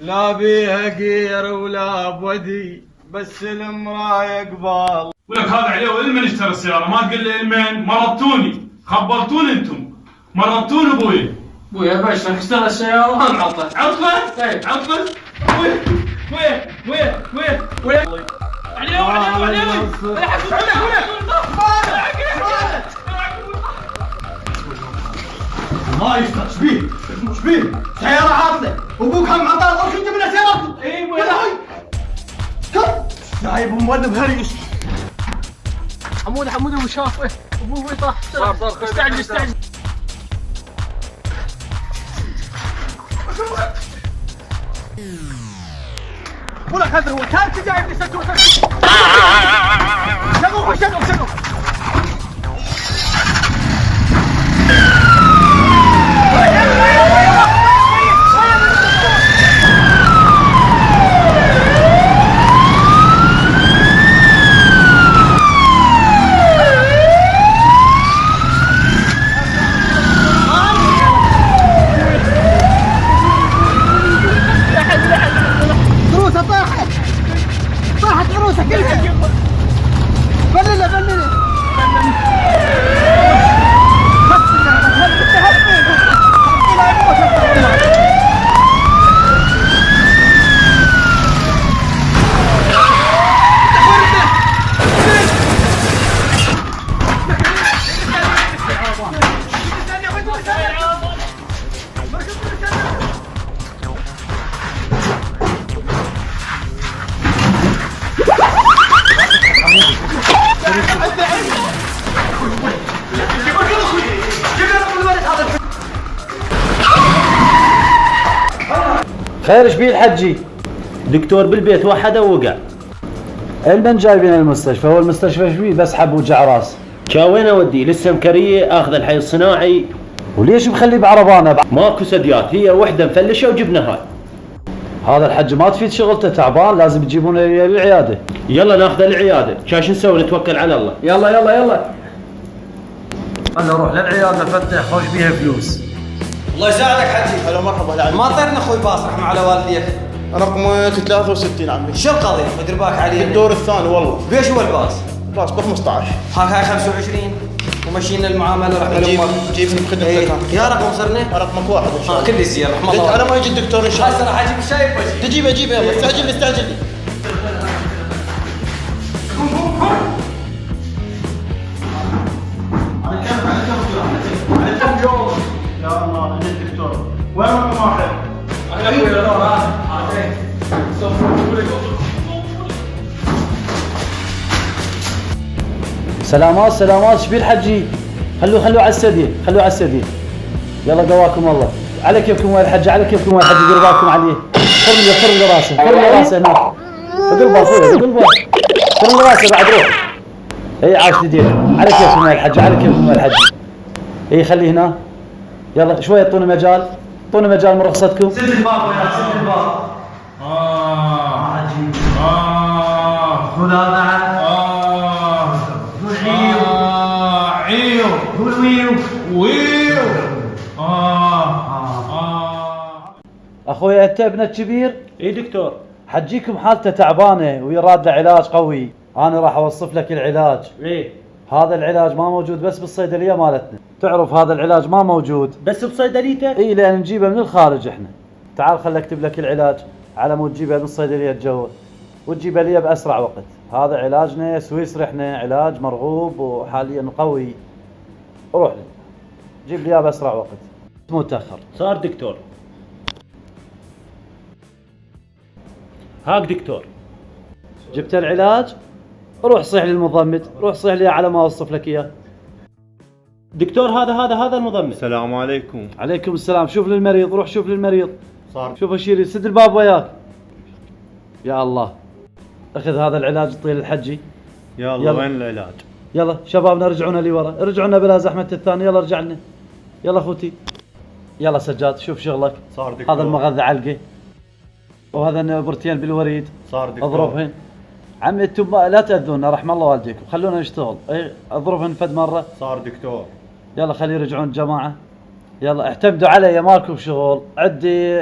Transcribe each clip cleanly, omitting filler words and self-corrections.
لا بيها قير ولا بودي بس المراية قبال. ولك هذا عليه علم اشترى السيارة، ما تقول لي علمين. مرضتوني، خبرتوني انتم، مرضتون ابوي. ابويا باشا اشترى السيارة وانعطل. عطله؟ ايه عطله؟ وين عليوي ما يفتح شبيه شبيه سيارة عاطلة ابوك هم عطال او كنت من سيارته. اي يلا هاي كم جايب مولد هريس. حمود ابو شافه ابوه طاح. صار استعجل ولك هذا هو كان جايب لي سكوت. شنو طاحت عروسه كلها. بلله خير ايش بيه الحجي؟ دكتور بالبيت وحده ووقع. المن جايبين المستشفى؟ هو المستشفى ايش بيه؟ بس حب وجع راس. وين اوديه؟ لسه مكريه اخذ الحي الصناعي. وليش مخليه بعربانه؟ ماكو سديات، هي وحده مفلشه وجبناها. هذا الحج ما تفيد شغلته، تعبان، لازم تجيبونه للعياده. يلا ناخذه للعياده، شو نسوي؟ نتوكل على الله. يلا انا اروح للعياده فتح خوش بيها فلوس. الله يساعدك حجي. هلا مرحبا العمي. ما طيرنا اخوي باص رحمه على والديك. رقمك 63 عمي. شو القضيه؟ ادير بالك علي. الدور الثاني والله. بيش هو الباص؟ باص ب 15. هاي 25 ومشينا المعامله رحنا لامك. جيب بخدمتك. إيه. يا رقم صرنا؟ رقمك واحد ان شاء الله. كل زين رحم الله. على ما يجي الدكتور ان شاء الله. هسه راح اجيب شايف وجهي. تجيبه يلا استعجل لي. يا الله الدكتور وين رقم واحد؟ سلامات ايش بيه الحجي؟ خلوه على السديه. يلا قواكم الله. على كيفكم وين الحج، ديروا بالكم عليه. فرن له راسه هناك. بقلبه اخوي بقلبه. فرن له راسه بعد روح. اي عاش دير. على كيفكم وين الحج. اي خليه هنا. يلا شويه اعطوني مجال من رخصتكم. سد الباب ويا سد الباب. عجيب. قول هذا. عيو قول ويو. اخوي انت ابنك كبير؟ اي دكتور. حجيكم حالته تعبانه ويراد له علاج قوي. انا راح اوصف لك العلاج. ايه هذا العلاج ما موجود بس بالصيدليه مالتنا. تعرف هذا العلاج ما موجود بس بصيدليته؟ اي لان نجيبه من الخارج احنا. تعال خل اكتب لك العلاج على مود تجيبه من الصيدليه الجوه وتجيبه لي باسرع وقت. هذا علاجنا سويسري، احنا علاج مرغوب وحاليا قوي. روح لي جيب لي اياه باسرع وقت متاخر. صار دكتور. هاك دكتور. جبت العلاج؟ روح صيح للمضمد، روح صيح لي على ما اوصف لك اياه. دكتور هذا المضمن. السلام عليكم. عليكم السلام. شوف للمريض، روح شوف للمريض. صار. شوف اشيري، سد الباب وياك. يا الله. اخذ هذا العلاج طيل الحجي. يلا وين العلاج؟ يلا شبابنا رجعونا لي ورا، رجعونا بلا زحمة الثاني. يلا ارجع لنا. يلا اخوتي. يلا سجاد شوف شغلك. صار دكتور. هذا المغذى علقه وهذا نبرتين بالوريد. صار دكتور. اضربهن. عمي انتم لا تاذونا رحم الله والديكم، خلونا نشتغل. اي اضربهن فد مره. صار دكتور. يلا خلي يرجعون الجماعه. يلا اعتمدوا علي مالكم شغل. عندي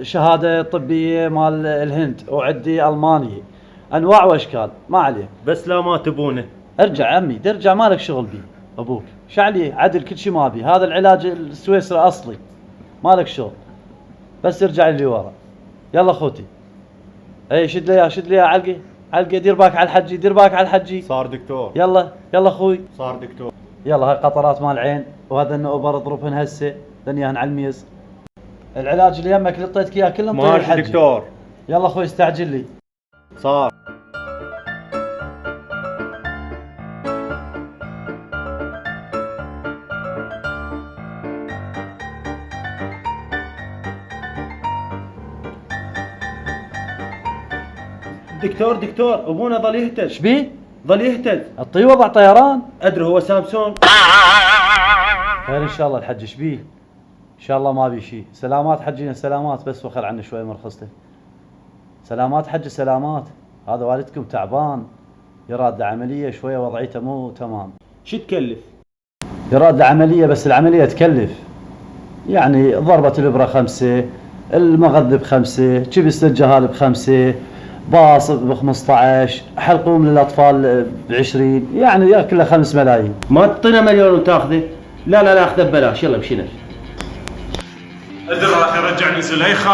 شهادة طبية مال الهند وعندي ألمانية، أنواع وأشكال، ما عليه. بس لا ما تبونه. ارجع عمي، ترجع مالك شغل بيه. أبوك شعلي عدل كل شيء ما بي، هذا العلاج السويسري أصلي، مالك شغل. بس ارجع اللي ورا. يلا خوتي. اي شد لي شد لي علقة علقة. دير باك على الحجي، دير باك على الحجي. صار دكتور. يلا يلا اخوي. صار دكتور. يلا هاي قطرات مال العين، وهذا النوبر اضربهن هسه، دنياهن على الميز. العلاج اللي يمك اللي اعطيتك اياه كله مطير ماشي الحجي. دكتور. يلا اخوي استعجل لي. صار. دكتور ابونا ظل يهتز. ايش بيه؟ ظل يهتز. اعطيه وضع طيران. ادري هو سامسون. خير ان شاء الله الحج. ايش بيه؟ ان شاء الله ما بي شيء. سلامات حجينا سلامات، بس وخر عني شوي من رخصته. سلامات حج سلامات. هذا والدكم تعبان، يراد عملية شوية، وضعيته مو تمام. شو تكلف؟ يراد عملية، بس العملية تكلف. يعني ضربة الإبرة 5، المغذب 5، كبس للجهال ب5، باص ب15، حلقوم للأطفال ب20، يعني ياكله 5 ملايين. ما تعطينا مليون وتاخذه؟ لا اخذه ببلاش. يلا مشينا. ادري راح يرجعني زليخه.